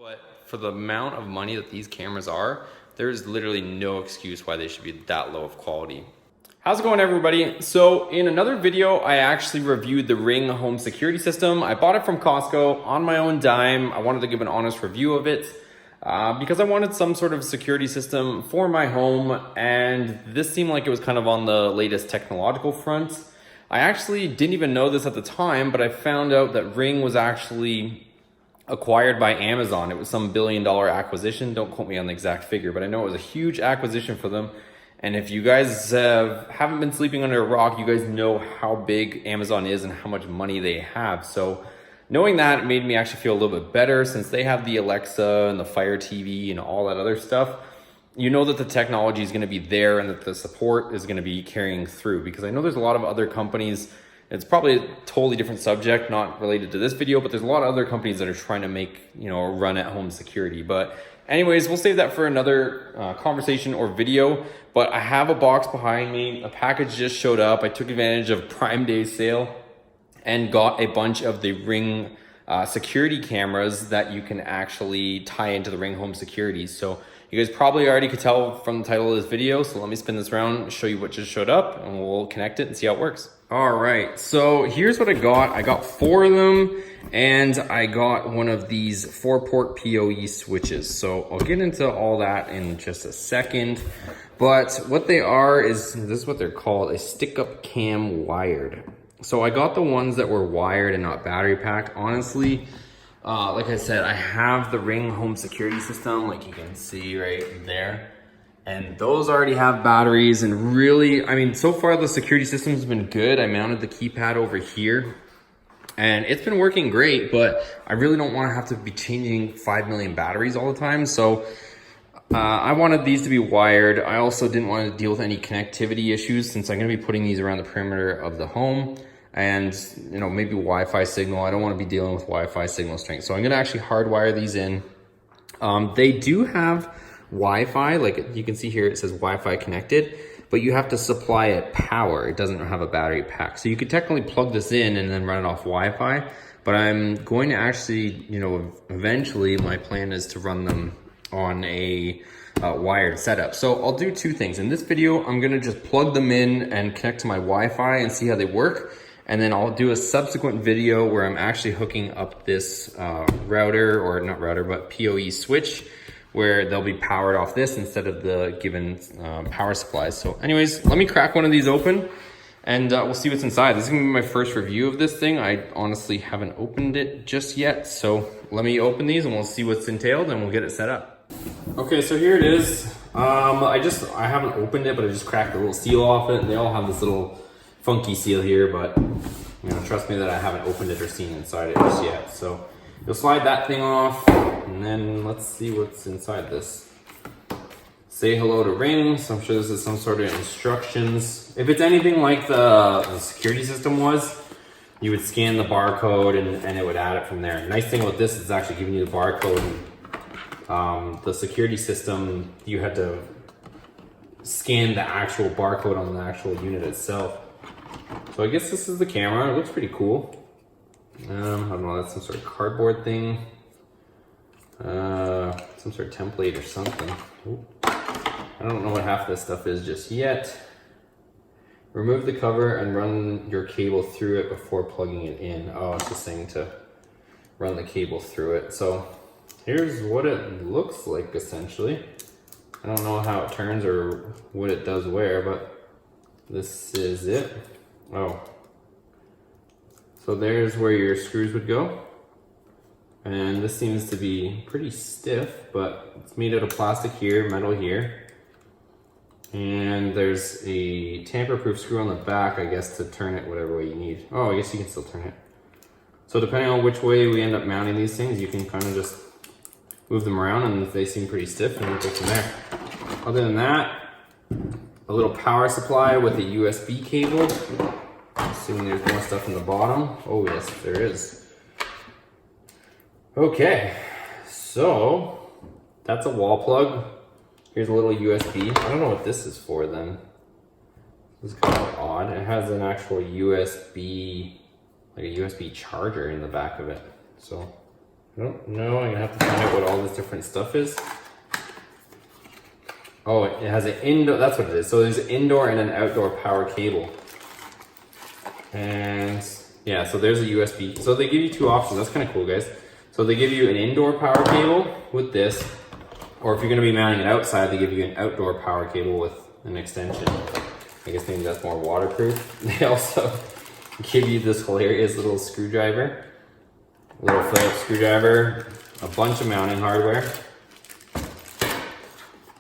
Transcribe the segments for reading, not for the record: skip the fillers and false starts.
But for the amount of money that these cameras are, there's literally no excuse why they should be that low of quality. How's it going, everybody? So in another video, I actually reviewed the Ring home security system. I bought it from Costco on my own dime. I wanted to give an honest review of it because I wanted some sort of security system for my home, and this seemed like it was kind of on the latest technological front. I actually didn't even know this at the time, but I found out that Ring was actually acquired by Amazon. It was some $1 billion acquisition. Don't quote me on the exact figure, but I know it was a huge acquisition for them. And if you guys haven't been sleeping under a rock, you guys know how big Amazon is and how much money they have. So knowing that, it made me actually feel a little bit better, since they have the Alexa and the Fire TV and all that other stuff. You know that the technology is going to be there and that the support is going to be carrying through, because I know there's a lot of other companies. It's probably a totally different subject, not related to this video, but there's a lot of other companies that are trying to make, a run at home security. But anyways, we'll save that for another conversation or video. But I have a box behind me. A package just showed up. I took advantage of Prime Day sale and got a bunch of the Ring security cameras that you can actually tie into the Ring home security. So you guys probably already could tell from the title of this video. So let me spin this around, show you what just showed up, and we'll connect it and see how it works. All right, so here's what I got. I got 4 of them, and I got one of these 4-port PoE switches. So I'll get into all that in just a second. But what they are is, this is what they're called, a stick-up cam wired. So I got the ones that were wired and not battery packed. Honestly, like I said, I have the Ring home security system, like you can see right there. And those already have batteries, and really, I mean, so far the security system has been good. I mounted the keypad over here and it's been working great, but I really don't want to have to be changing 5 million batteries all the time. So I wanted these to be wired. I also didn't want to deal with any connectivity issues, since I'm going to be putting these around the perimeter of the home, and maybe Wi-Fi signal. I don't want to be dealing with Wi-Fi signal strength. So I'm going to actually hardwire these in. They do have Wi-Fi, like you can see here, it says Wi-Fi connected, but you have to supply it power. It doesn't have a battery pack. So you could technically plug this in and then run it off Wi-Fi, but I'm going to actually, eventually my plan is to run them on a wired setup. So I'll do 2 things. In this video, I'm gonna just plug them in and connect to my Wi-Fi and see how they work. And then I'll do a subsequent video where I'm actually hooking up this router, or not router, but PoE switch, where they'll be powered off this instead of the given power supplies. So anyways, let me crack one of these open and we'll see what's inside. This is gonna be my first review of this thing. I honestly haven't opened it just yet. So let me open these and we'll see what's entailed and we'll get it set up. Okay, so here it is. I haven't opened it, but I just cracked the little seal off it. They all have this little funky seal here, but trust me that I haven't opened it or seen inside it just yet. So you'll slide that thing off, and then let's see what's inside this. Say hello to Ring. So I'm sure this is some sort of instructions. If it's anything like the security system was, you would scan the barcode and it would add it from there. Nice thing about this is it's actually giving you the barcode. The security system, you had to scan the actual barcode on the actual unit itself. So I guess this is the camera. It looks pretty cool. I don't know, that's some sort of cardboard thing. Some sort of template or something. Ooh. I don't know what half this stuff is just yet. Remove the cover and run your cable through it before plugging it in. Oh, it's just saying to run the cable through it. So here's what it looks like essentially. I don't know how it turns or what it does where, but this is it. Oh. So there's where your screws would go. And this seems to be pretty stiff, but it's made out of plastic here, metal here. And there's a tamper-proof screw on the back, I guess, to turn it whatever way you need. Oh, I guess you can still turn it. So depending on which way we end up mounting these things, you can kind of just move them around, and they seem pretty stiff, and we'll go from there. Other than that, a little power supply with a USB cable. Assuming there's more stuff in the bottom. Oh yes, there is. Okay, so that's a wall plug. Here's a little USB. I don't know what this is for then. This is kind of odd. It has an actual USB, like a USB charger in the back of it. So I don't know, I'm gonna have to find out what all this different stuff is. Oh, it has an indoor, that's what it is. So there's an indoor and an outdoor power cable. And yeah, so there's a USB. So they give you two options. That's kind of cool, guys. So they give you an indoor power cable with this, or if you're gonna be mounting it outside, they give you an outdoor power cable with an extension. I guess maybe that's more waterproof. They also give you this hilarious little screwdriver, a little Phillips screwdriver, a bunch of mounting hardware,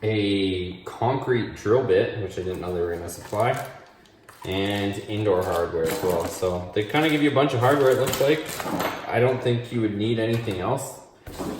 a concrete drill bit, which I didn't know they were gonna supply, and indoor hardware as well. So they kind of give you a bunch of hardware, it looks like. I don't think you would need anything else.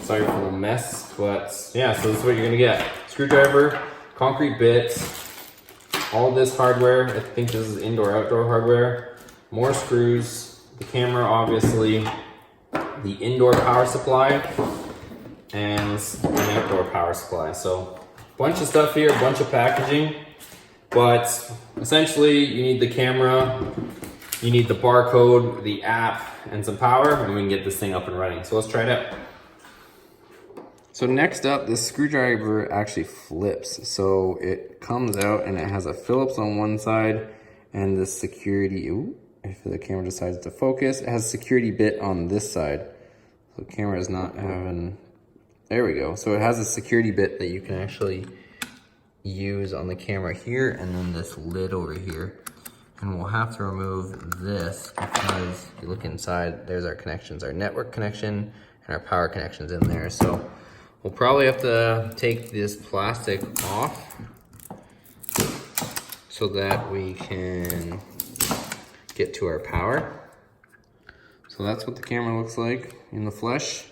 Sorry for the mess, but yeah, so this is what you're gonna get. Screwdriver, concrete bits, all this hardware. I think this is indoor, outdoor hardware, more screws, the camera obviously, the indoor power supply, and an outdoor power supply. So bunch of stuff here, a bunch of packaging, but essentially you need the camera, you need the barcode, the app, and some power, and we can get this thing up and running. So let's try it out. So next up, this screwdriver actually flips. So it comes out and it has a Phillips on one side and the security, if the camera decides to focus, it has a security bit on this side. So the camera is not having, there we go. So it has a security bit that you can actually use on the camera here, and then this lid over here. And we'll have to remove this because if you look inside, there's our connections, our network connection and our power connections in there. So we'll probably have to take this plastic off so that we can get to our power. So that's what the camera looks like in the flesh.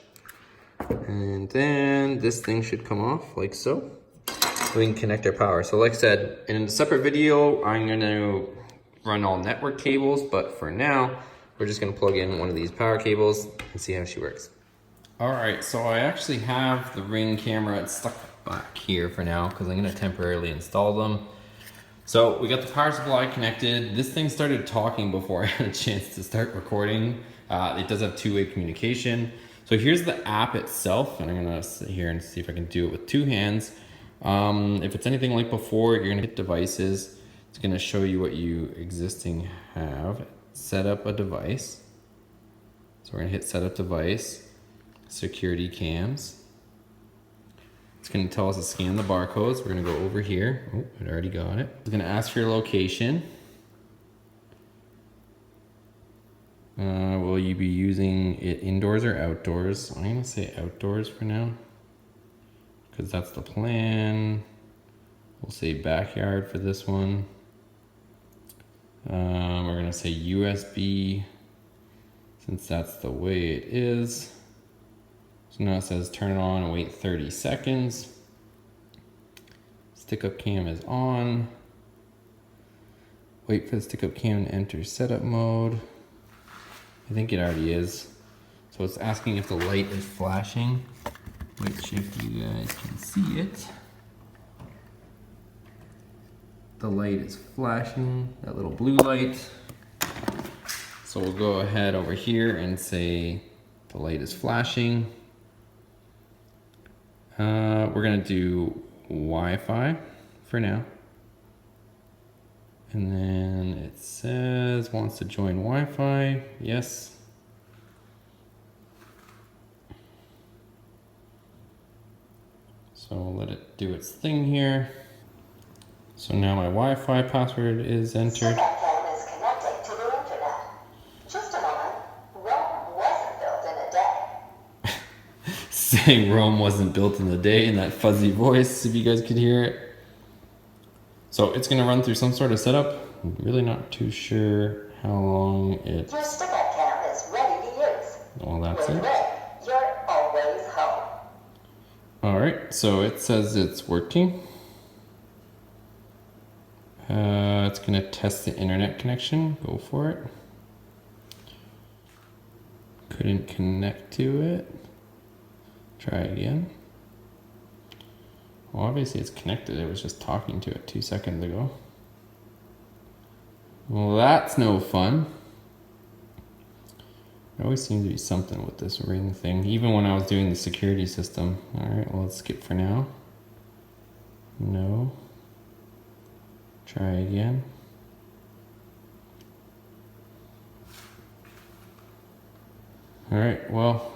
And then this thing should come off like so. We can connect our power. So like I said, in a separate video, I'm gonna run all network cables, but for now, we're just gonna plug in one of these power cables and see how she works. All right, so I actually have the Ring camera. It's stuck back here for now because I'm gonna temporarily install them. So we got the power supply connected. This thing started talking before I had a chance to start recording. It does have two-way communication. So here's the app itself, and I'm gonna sit here and see if I can do it with two hands. If it's anything like before, you're gonna hit devices. It's gonna show you what you existing have. Set up a device. So we're gonna hit set up device, security cams. It's gonna tell us to scan the barcodes. We're gonna go over here. Oh, it already got it. It's gonna ask for your location. Will you be using it indoors or outdoors? I'm gonna say outdoors for now, because that's the plan. We'll say backyard for this one. We're gonna say USB, since that's the way it is. So now it says turn it on and wait 30 seconds. Stick up cam is on. Wait for the stick up cam to enter setup mode. I think it already is. So it's asking if the light is flashing, which if you guys can see it, the light is flashing, that little blue light. So we'll go ahead over here and say the light is flashing. We're gonna do Wi-Fi for now. And then it says wants to join Wi-Fi, yes. So we'll let it do its thing here. So now my Wi-Fi password is entered. Cam is connecting to the internet. Just a moment. Rome wasn't built in a day. Saying Rome wasn't built in a day in that fuzzy voice, if you guys could hear it. So it's gonna run through some sort of setup. I'm really not too sure how long it... Your stick-up cam is ready to use. Well, that's With it. Ring, you're always home. All right, so it says it's working. It's gonna test the internet connection. Go for it. Couldn't connect to it. Try again. Well, obviously it's connected. It was just talking to it 2 seconds ago. Well, that's no fun. There always seems to be something with this ring thing, even when I was doing the security system. Alright, well, let's skip for now. No. Try again. Alright, well,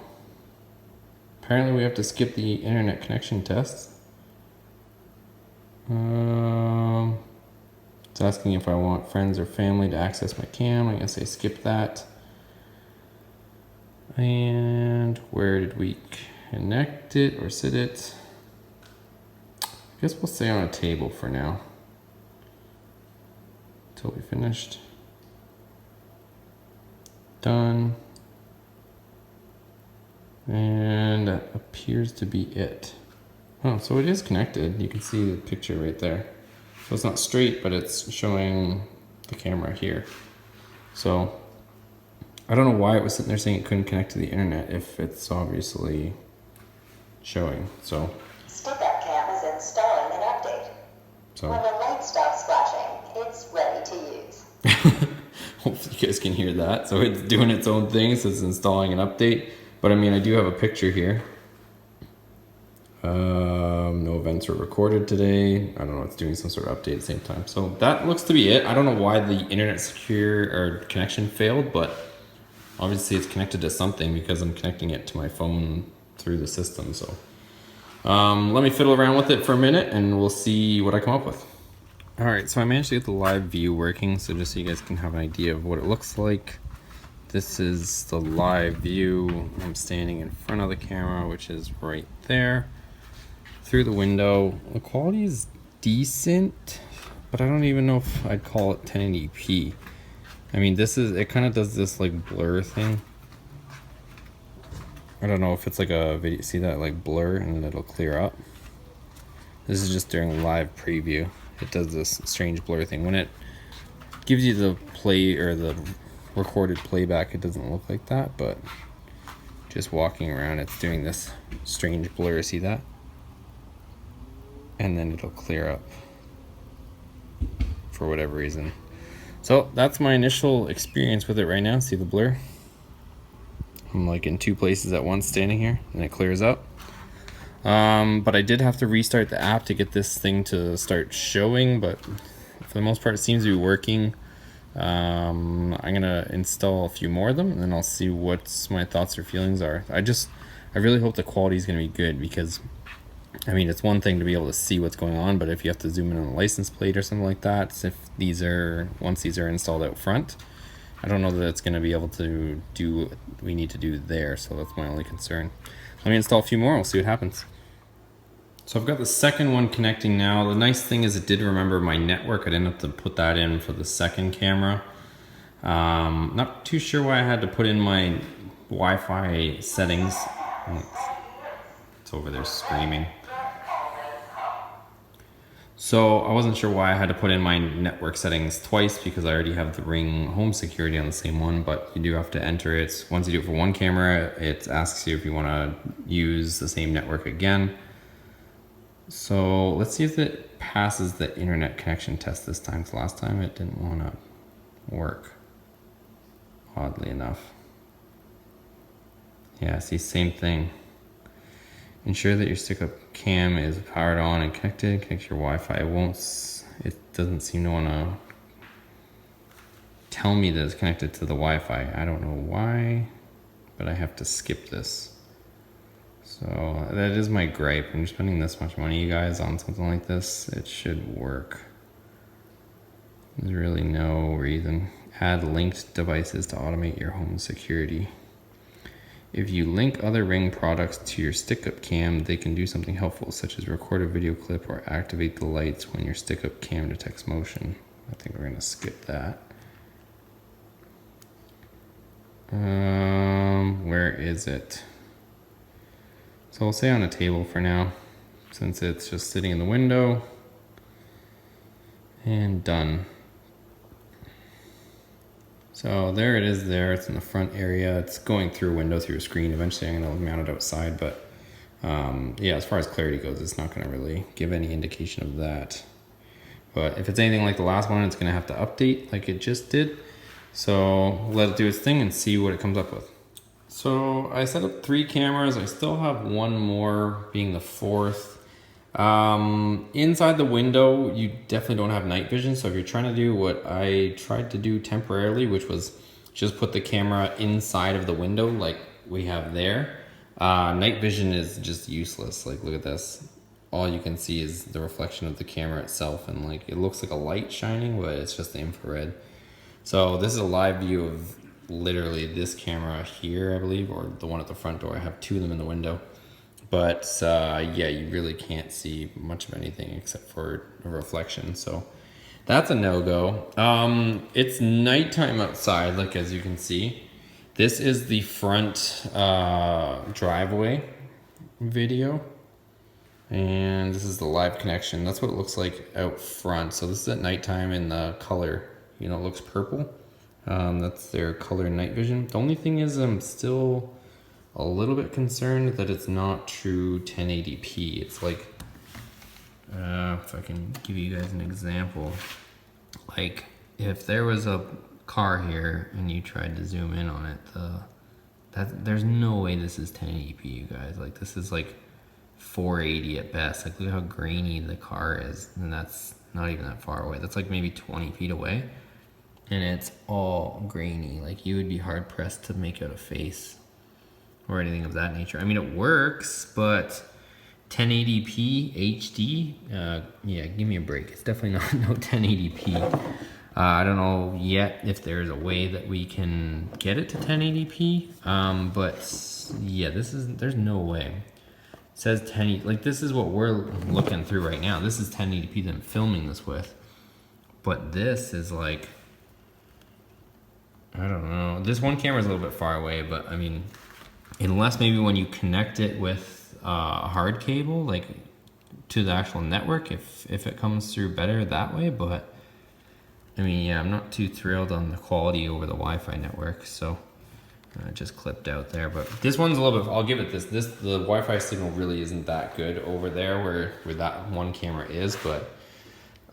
apparently we have to skip the internet connection test. It's asking if I want friends or family to access my cam. I guess I skip that. And where did we connect it or sit it? I guess we'll stay on a table for now until we finished. Done. And that appears to be it. Oh, so it is connected. You can see the picture right there. So it's not straight, but it's showing the camera here. So I don't know why it was sitting there saying it couldn't connect to the internet if it's obviously showing. So Stick-up cam is installing an update. When the light stops flashing, it's ready to use. hopefully you guys can hear that. So it's doing its own thing, so it's installing an update. But I mean, I do have a picture here. No events were recorded today. I don't know, it's doing some sort of update at the same time. So that looks to be it. I don't know why the internet secure or connection failed, but obviously it's connected to something because I'm connecting it to my phone through the system. So let me fiddle around with it for a minute and we'll see what I come up with. All right, so I managed to get the live view working. So just so you guys can have an idea of what it looks like. This is the live view. I'm standing in front of the camera, which is right there. Through the window, the quality is decent, but I don't even know if I'd call it 1080p. I mean, it kind of does this like blur thing. I don't know if it's like a video, see that like blur and then it'll clear up. This is just during live preview. It does this strange blur thing. When it gives you the play or the recorded playback, it doesn't look like that, but just walking around, it's doing this strange blur, see that? And then it'll clear up for whatever reason. So that's my initial experience with it right now. See the blur? I'm like in two places at once standing here and it clears up. But I did have to restart the app to get this thing to start showing, but for the most part it seems to be working. I'm gonna install a few more of them and then I'll see what my thoughts or feelings are. I really hope the quality is gonna be good, because I mean, it's one thing to be able to see what's going on, but if you have to zoom in on a license plate or something like that, once these are installed out front, I don't know that it's going to be able to do what we need to do there, so that's my only concern. Let me install a few more, we'll see what happens. So I've got the second one connecting now. The nice thing is it did remember my network. I didn't have to put that in for the second camera. Not too sure why I had to put in my Wi-Fi settings. It's over there screaming. So I wasn't sure why I had to put in my network settings twice, because I already have the Ring home security on the same one, but you do have to enter it. Once you do it for one camera, it asks you if you want to use the same network again. So let's see if it passes the internet connection test this time, because last time it didn't want to work, oddly enough. Yeah, see, same thing. Ensure that your stick-up cam is powered on and connected. Connect your Wi-Fi. It doesn't seem to want to tell me that it's connected to the Wi-Fi. I don't know why, but I have to skip this. So that is my gripe. I'm spending this much money, you guys, on something like this. It should work. There's really no reason. Add linked devices to automate your home security. If you link other Ring products to your stick-up cam, they can do something helpful, such as record a video clip or activate the lights when your stick-up cam detects motion. I think we're gonna skip that. Where is it? So I'll say on a table for now, since it's just sitting in the window. And done. So there it is there, it's in the front area. It's going through a window, through a screen. Eventually I'm gonna mount it outside, but yeah, as far as clarity goes, it's not gonna really give any indication of that. But if it's anything like the last one, it's gonna have to update like it just did. So let it do its thing and see what it comes up with. So I set up 3 cameras. I still have one more, being the 4th. Inside the window, you definitely don't have night vision. So if you're trying to do what I tried to do temporarily, which was just put the camera inside of the window like we have there, night vision is just useless. Like, look at this. All you can see is the reflection of the camera itself, and like it looks like a light shining, but it's just the infrared. So this is a live view of literally this camera here, I believe, or the one at the front door. I have 2 of them in the window. But yeah, you really can't see much of anything except for a reflection. So that's a no-go. It's nighttime outside, like as you can see. This is the front driveway video. And this is the live connection. That's what it looks like out front. So this is at nighttime, in the color, you know, it looks purple. That's their color night vision. The only thing is I'm still a little bit concerned that it's not true 1080p. It's like, if I can give you guys an example, like if there was a car here and you tried to zoom in on it, there's no way this is 1080p, you guys. Like this is like 480 at best. Like look how grainy the car is, and that's not even that far away. That's like maybe 20 feet away, and it's all grainy. Like you would be hard pressed to make out a face or anything of that nature. I mean, it works, but 1080p HD, yeah, give me a break. It's definitely not no 1080p. I don't know yet if there's a way that we can get it to 1080p, but yeah, there's no way. It says 1080, like this is what we're looking through right now. This is 1080p that I'm filming this with, but this is like, I don't know. This one camera is a little bit far away, but I mean, unless maybe when you connect it with a hard cable, like to the actual network, if it comes through better that way. But I mean, yeah, I'm not too thrilled on the quality over the Wi-Fi network, so just clipped out there. But this one's a little bit, I'll give it this. The Wi-Fi signal really isn't that good over there where that one camera is, but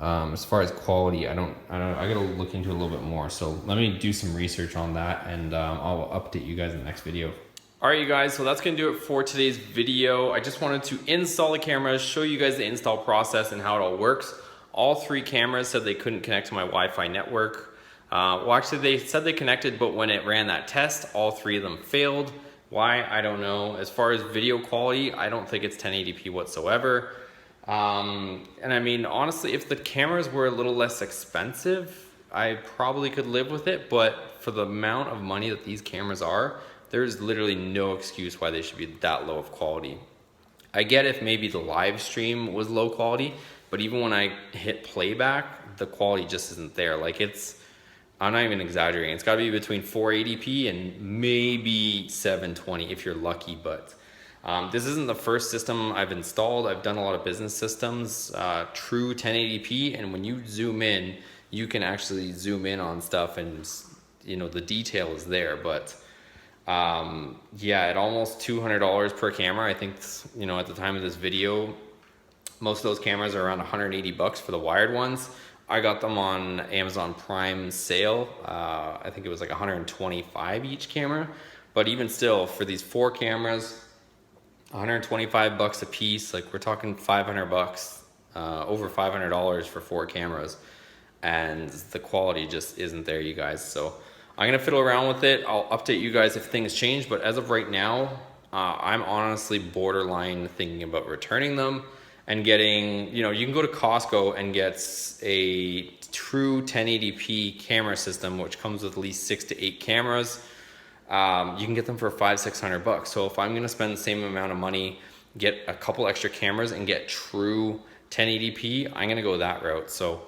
as far as quality, I gotta look into it a little bit more. So let me do some research on that, and I'll update you guys in the next video. All right, you guys, so that's gonna do it for today's video. I just wanted to install the cameras, show you guys the install process and how it all works. All 3 cameras said they couldn't connect to my Wi-Fi network. Well, actually they said they connected, but when it ran that test, all 3 of them failed. Why? I don't know. As far as video quality, I don't think it's 1080p whatsoever. And I mean, honestly, if the cameras were a little less expensive, I probably could live with it, but for the amount of money that these cameras are, there's literally no excuse why they should be that low of quality. I get if maybe the live stream was low quality, but even when I hit playback, the quality just isn't there. Like I'm not even exaggerating. It's gotta be between 480p and maybe 720 if you're lucky, but this isn't the first system I've installed. I've done a lot of business systems, true 1080p, and when you zoom in, you can actually zoom in on stuff and you know the detail is there, but yeah, at almost $200 per camera, I think, you know, at the time of this video, most of those cameras are around 180 bucks for the wired ones. I got them on Amazon Prime sale. I think it was like 125 each camera, but even still, for these 4 cameras, 125 bucks a piece, like we're talking 500 bucks, over $500 for 4 cameras, and the quality just isn't there, you guys. So I'm gonna fiddle around with it. I'll update you guys if things change, but as of right now, I'm honestly borderline thinking about returning them and getting, you know, you can go to Costco and get a true 1080p camera system, which comes with at least 6 to 8 cameras. You can get them for $500-600 bucks. So if I'm gonna spend the same amount of money, get a couple extra cameras and get true 1080p, I'm gonna go that route. So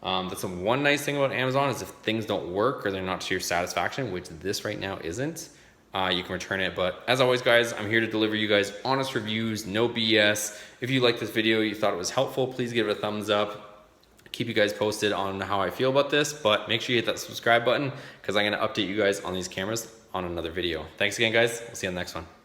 that's the one nice thing about Amazon is if things don't work or they're not to your satisfaction, which this right now isn't, you can return it. But as always, guys, I'm here to deliver you guys honest reviews, no BS. If you liked this video, you thought it was helpful, please give it a thumbs up. Keep you guys posted on how I feel about this, but make sure you hit that subscribe button because I'm going to update you guys on these cameras on another video. Thanks again, guys. We'll see you on the next one.